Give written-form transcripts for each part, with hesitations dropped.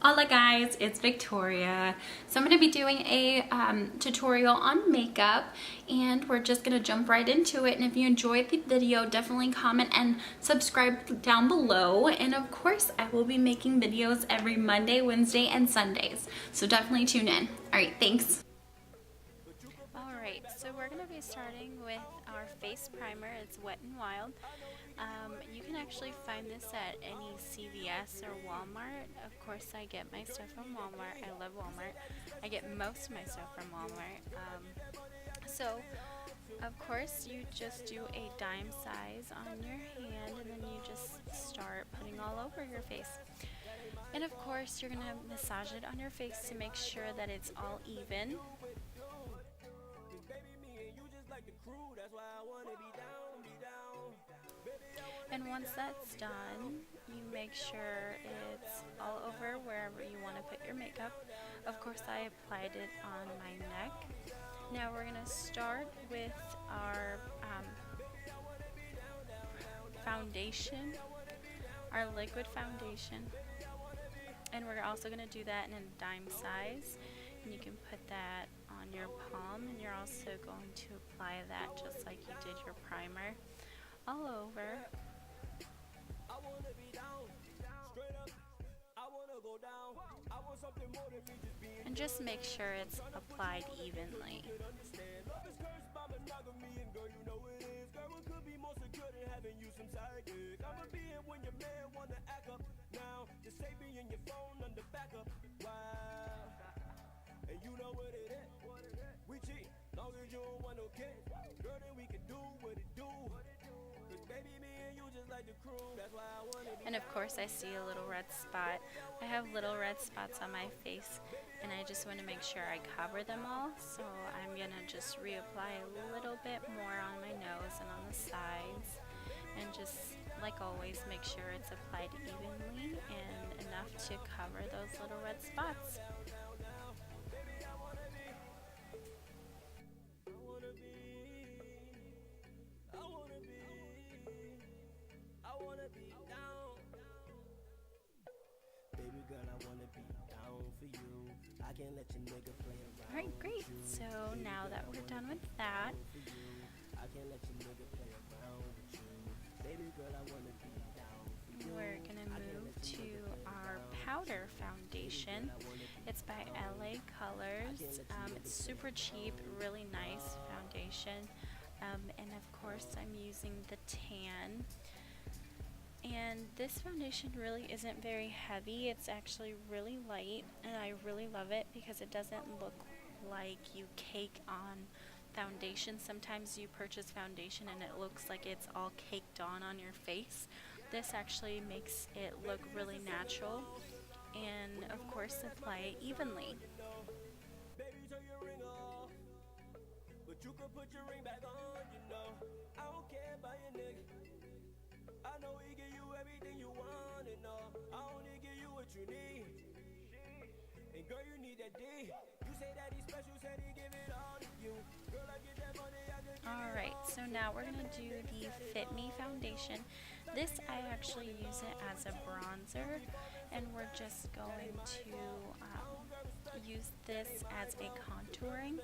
Hola guys, it's Victoria. So I'm going to be doing a tutorial on makeup and we're just going to jump right into it. And if you enjoyed the video, definitely comment and subscribe down below. And of course, I will be making videos every Monday, Wednesday, and Sundays. So definitely tune in. All right, thanks. Alright, so we're going to be starting with our face primer. It's Wet n Wild. You can actually find this at any CVS or Walmart. Of course, I get my stuff from Walmart. I love Walmart. I get most of my stuff from Walmart. So, of course, you just do a dime size on your hand and then you just start putting all over your face. And of course, you're going to massage it on your face to make sure that it's all even. And once that's done, you make sure it's all over wherever you want to put your makeup. Of course, I applied it on my neck. Now we're going to start with our foundation, our liquid foundation. And we're also going to do that in a dime size. And you can put that on your palm, and you're also going to apply that just like you did your primer all over. And just make sure it's applied evenly. And of course I see a little red spot. I have little red spots on my face and I just want to make sure I cover them all. So I'm going to just reapply a little bit more on my nose and on the sides. And just like always make sure it's applied evenly and enough to cover those little red spots. Alright, great. So now that we're done with that, we're going to move to our powder foundation. It's by LA Colors. It's super cheap, really nice foundation. And of course I'm using the tan. And this foundation really isn't very heavy. It's actually really light and I really love it because it doesn't look like you cake on foundation. Sometimes you purchase foundation and it looks like it's all caked on your face. This actually makes it look really natural, and of course apply it evenly. Alright, so now we're going to do the Fit Me foundation. This, I actually use it as a bronzer, and we're just going to use this as a contouring.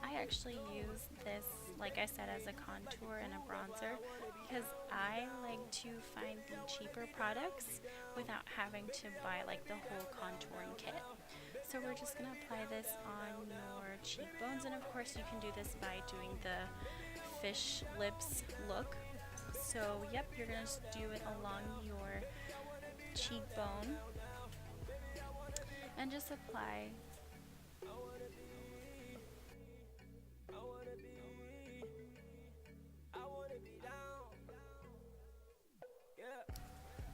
I actually use this, like I said, as a contour and a bronzer because I like to find the cheaper products without having to buy like the whole contouring kit. So we're just going to apply this on your cheekbones, and of course you can do this by doing the fish lips look. So yep, you're going to do it along your cheekbone and just apply.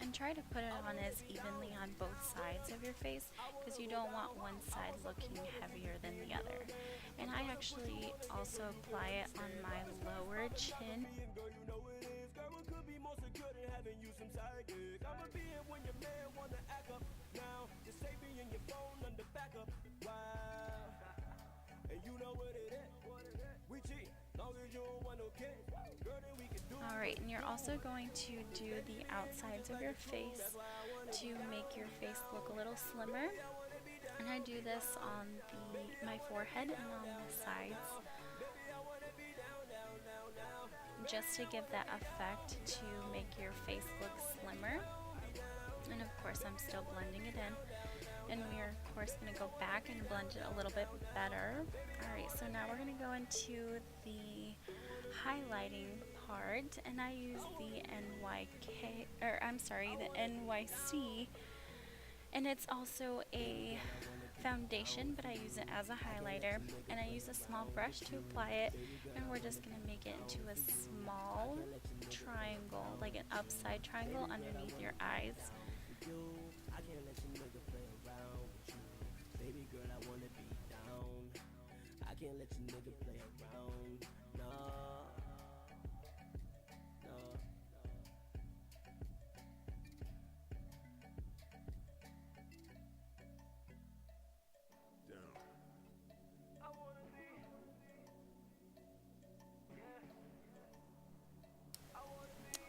And try to put it on as evenly on both sides of your face because you don't want one side looking heavier than the other. And I actually also apply it on my lower chin. Alright, and you're also going to do the outsides of your face to make your face look a little slimmer. And I do this on my forehead and on the sides, just to give that effect to make your face look slimmer. And of course I'm still blending it in. And we are of course going to go back and blend it a little bit better. Alright, so now we're going to go into the highlighting part, and I use the NYC, and it's also a foundation, but I use it as a highlighter, and I use a small brush to apply it, and we're just going to make it into a small triangle, like an upside triangle underneath your eyes.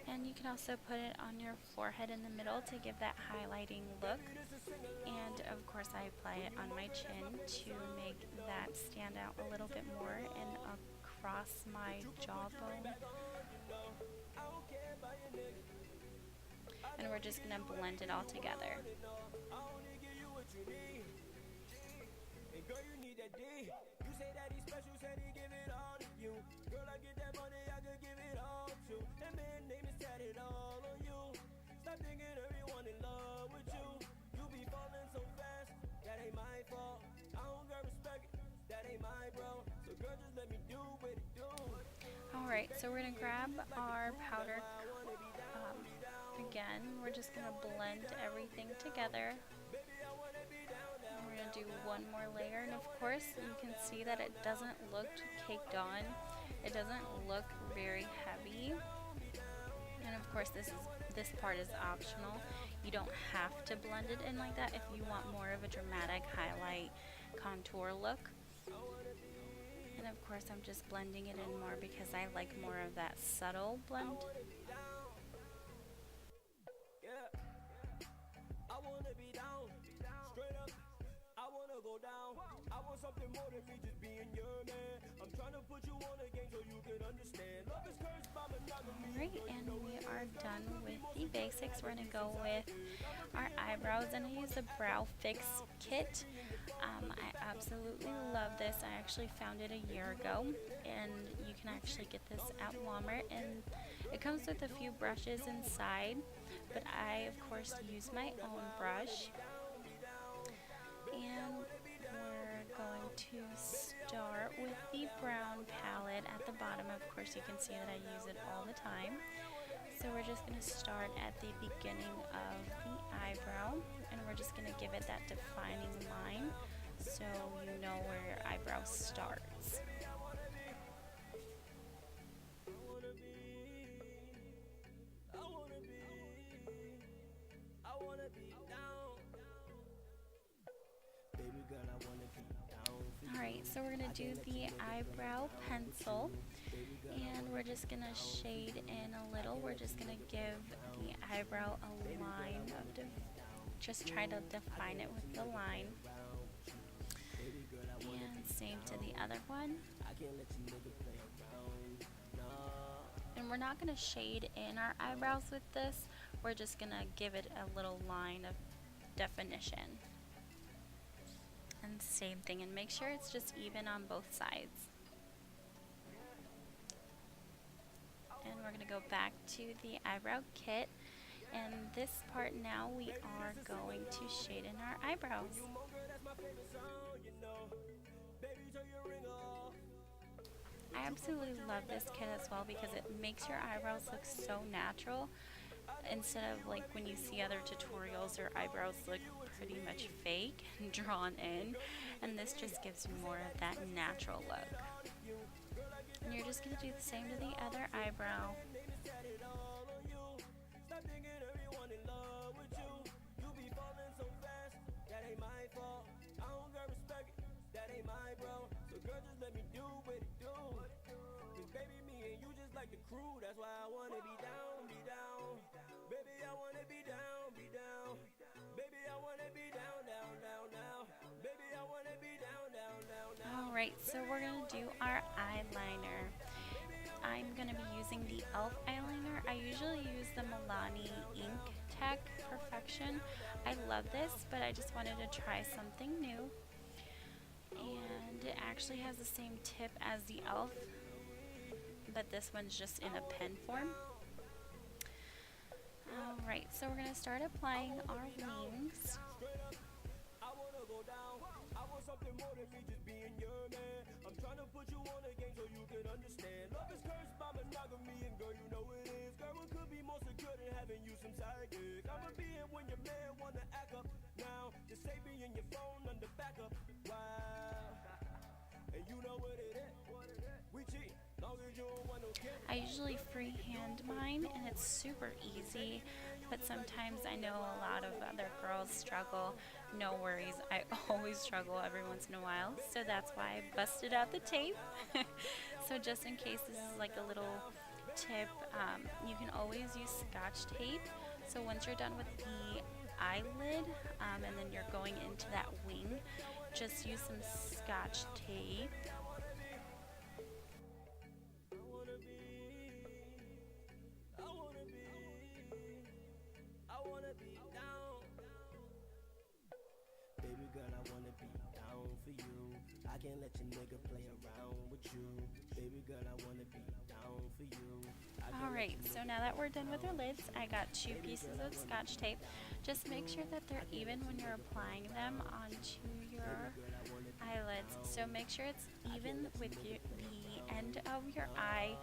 And you can also put it on your forehead in the middle to give that highlighting look. And of course I apply it on my chin to make that stand out a little bit more and across my jawbone. And we're just going to blend it all together. Alright, so we're going to grab our powder again. We're just going to blend everything together. We're going to do one more layer, and of course you can see that it doesn't look caked on. It doesn't look very heavy. And of course this part is optional. You don't have to blend it in like that if you want more of a dramatic highlight contour look. And of course I'm just blending it in more because I like more of that subtle blend. Alright, and we are done with the basics. We're going to go with our eyebrows, and I use the Brow Fix kit. I absolutely love this. I actually found it a year ago, and you can actually get this at Walmart, and it comes with a few brushes inside, but I of course use my own brush. And we're going to start with the brown palette at the bottom. Of course you can see that I use it all the time. So we're just going to start at the beginning of the eyebrow, and we're just going to give it that defining line so you know where your eyebrow starts. Alright, so we're going to do the eyebrow pencil, and we're just going to shade in a little. We're just going to give the eyebrow a line of just try to define it with the line. And same to the other one. And we're not going to shade in our eyebrows with this. We're just going to give it a little line of definition. And same thing, and make sure it's just even on both sides. And we're going to go back to the eyebrow kit, and this part now we are going to shade in our eyebrows. I absolutely love this kit as well because it makes your eyebrows look so natural, instead of like when you see other tutorials, your eyebrows look pretty much fake and drawn in, and this just gives you more of that natural look. And you're just going to do the same to the other eyebrow. like the crew, that's why I wanna be down, be down. Baby, I wanna be down, be down. Baby, I wanna be down, down, down, down. Baby, I wanna be down, down, down, down. Alright, so we're going to do our eyeliner. I'm going to be using the e.l.f. eyeliner. I usually use the Milani Ink Tech Perfection. I love this, but I just wanted to try something new. And it actually has the same tip as the e.l.f., but this one's just in a pen form. Alright, so we're going to start applying our wings. I wanna go down. I want something more than me just being your man. I'm trying to put you on a game so you can understand. Love is cursed by monogamy, and girl, you know it is. Girl, it could be more secure than having you some side gigs. I'ma be in when your man wanna act up. Now, just save me in your phone under backup. Wow. And you know what it is. We cheat. Long as you don't want no kids. I usually freehand mine, and it's super easy, but sometimes I know a lot of other girls struggle. No worries, I always struggle every once in a while, so that's why I busted out the tape. So just in case this is like a little tip, you can always use Scotch tape. So once you're done with the eyelid, and then you're going into that wing, just use some Scotch tape. I wanna be down. Baby girl, I wanna be down for you. I can't let your nigga play around with you. Baby girl, I wanna be down for you. Alright, so now that we're done with our lids, I got 2 pieces of Scotch tape. Just make sure that they're even when you're applying them onto your eyelids. So make sure it's even with the end of your eye,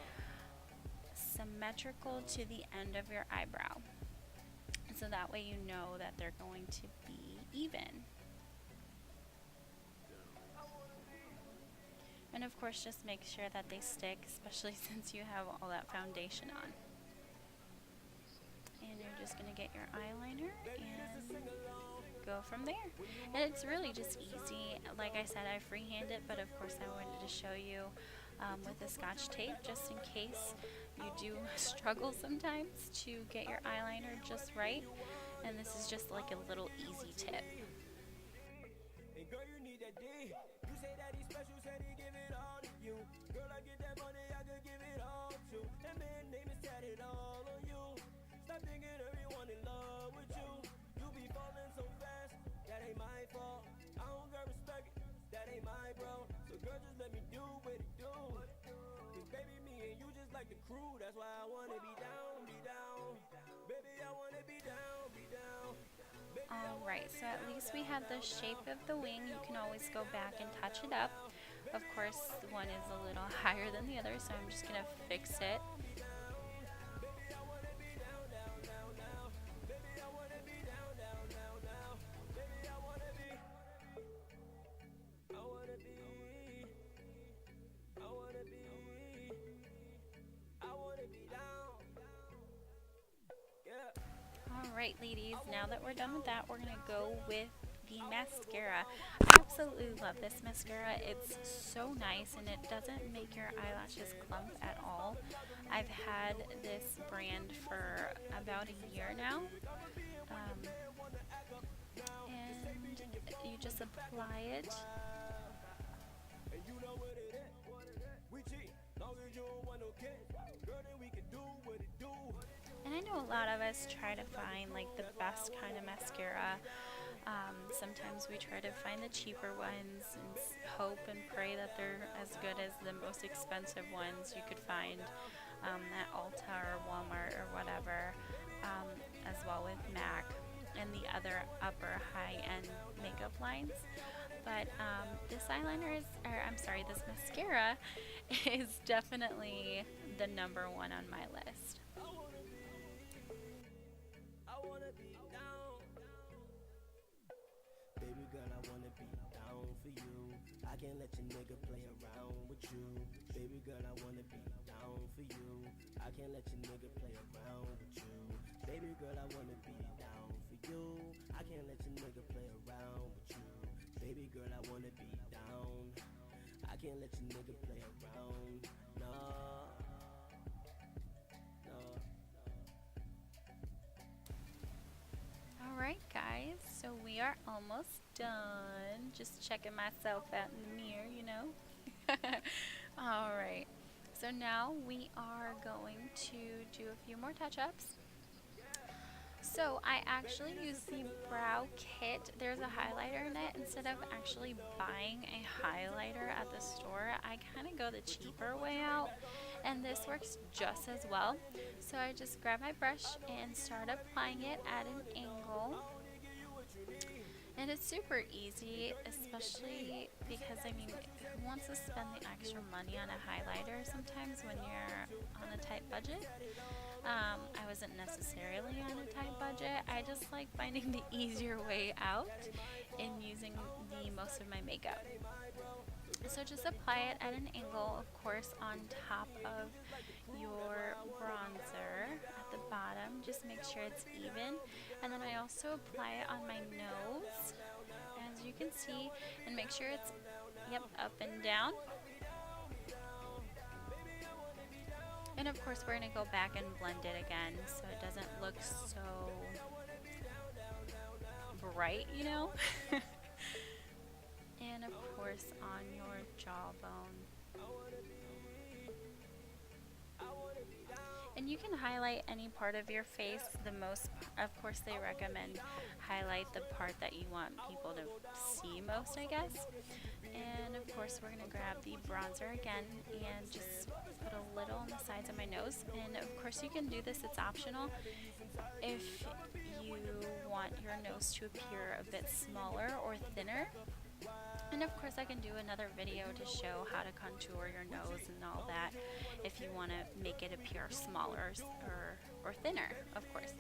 symmetrical to the end of your eyebrow. So that way you know that they're going to be even. And of course, just make sure that they stick, especially since you have all that foundation on. And you're just going to get your eyeliner and go from there. And it's really just easy. Like I said, I freehand it, but of course I wanted to show you with the Scotch tape, just in case you do struggle sometimes to get your eyeliner just right. And this is just like a little easy tip. And girl, you need that D. You say that he's special, said he give it all to you. Girl, I get that money, I could give it all to. That man name is tatted all on you. Stop thinking everyone in love with you. You be falling so fast, that ain't my fault. I don't got respect it, that ain't my bro. So girl, just let me do what it do. Cause baby, me and you just like the crew. That's why I wanna be down, be down. Baby, I wanna be down, be down. Alright, so at least we have the shape of the wing. You can always go back and touch it up. Of course, one is a little higher than the other, so I'm just going to fix it. Alright ladies, now that we're done with that, we're going to go with the mascara. I absolutely love this mascara. It's so nice and it doesn't make your eyelashes clump at all. I've had this brand for about a year now. And you just apply it. And I know a lot of us try to find like the best kind of mascara. Sometimes we try to find the cheaper ones and hope and pray that they're as good as the most expensive ones you could find at Ulta or Walmart or whatever, as well with MAC and the other upper high-end makeup lines. But this eyeliner is, or I'm sorry, this mascara is definitely the number one on my list. Baby girl, I wanna be down for you. I can't let your nigga play around with you. Baby girl, I wanna be down for you. I can't let your nigga play around with you. Baby girl, I wanna be down for you. I can't let your nigga play around with you. Baby girl, I wanna be down. I can't let your nigga play around. No. Alright guys, so we are almost done. Just checking myself out in the mirror, you know. Alright, so now we are going to do a few more touch-ups. So I actually use the brow kit. There's a highlighter in it. Instead of actually buying a highlighter at the store, I kind of go the cheaper way out, and this works just as well. So I just grab my brush and start applying it at an angle. And it's super easy, especially because, I mean, who wants to spend the extra money on a highlighter sometimes when you're on a tight budget? I wasn't necessarily on a tight budget. I just like finding the easier way out in using the most of my makeup. So just apply it at an angle, of course, on top of your bronzer at the bottom. Just make sure it's even. And then I also apply it on my nose, as you can see, and make sure it's, yep, up and down. And of course we're going to go back and blend it again so it doesn't look so bright, you know. And of course on your jawbone. And you can highlight any part of your face. Of course they recommend highlight the part that you want people to see most, I guess. And of course we're going to grab the bronzer again and just put a little on the sides of my nose. And of course you can do this, it's optional. If you want your nose to appear a bit smaller or thinner. And of course I can do another video to show how to contour your nose and all that if you want to make it appear smaller or thinner, of course.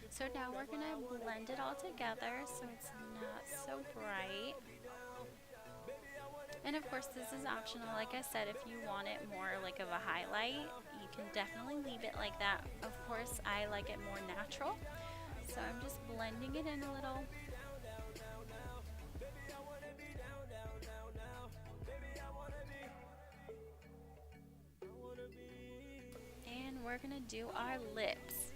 So now we're going to blend it all together so it's not so bright. And of course this is optional. Like I said, if you want it more like of a highlight, you can definitely leave it like that. Of course I like it more natural, so I'm just blending it in a little. And we're gonna do our lips.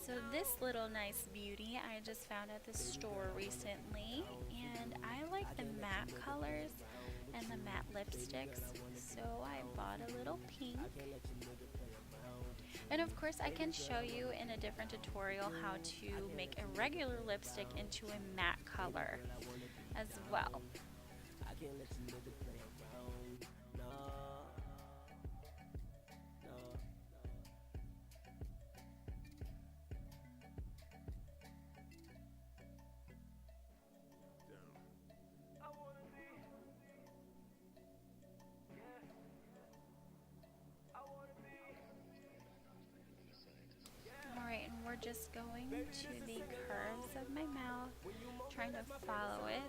So this little nice beauty I just found at the store recently, and I like the matte colors and the matte lipsticks, so I bought a little pink. And of course I can show you in a different tutorial how to make a regular lipstick into a matte color as well. We're just going to the curves of my mouth, trying to follow it.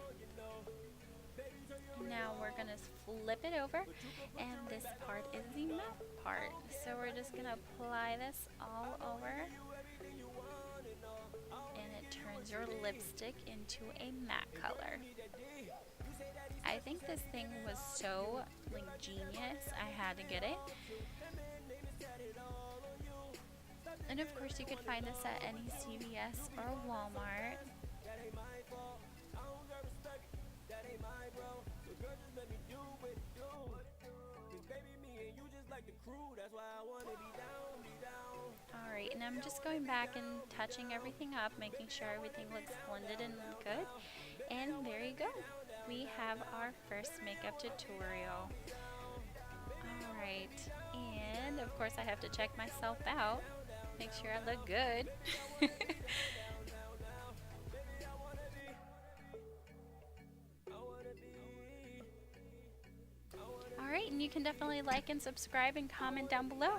Now we're going to flip it over, and this part is the matte part. So we're just going to apply this all over, and it turns your lipstick into a matte color. I think this thing was so genius, I had to get it. And of course you could find this at any CVS or Walmart. Alright, and I'm just going back and touching everything up, making sure everything looks blended and good. And there you go. We have our first makeup tutorial. Alright, and of course I have to check myself out. Make sure I look good. Alright, and you can definitely like and subscribe and comment down below.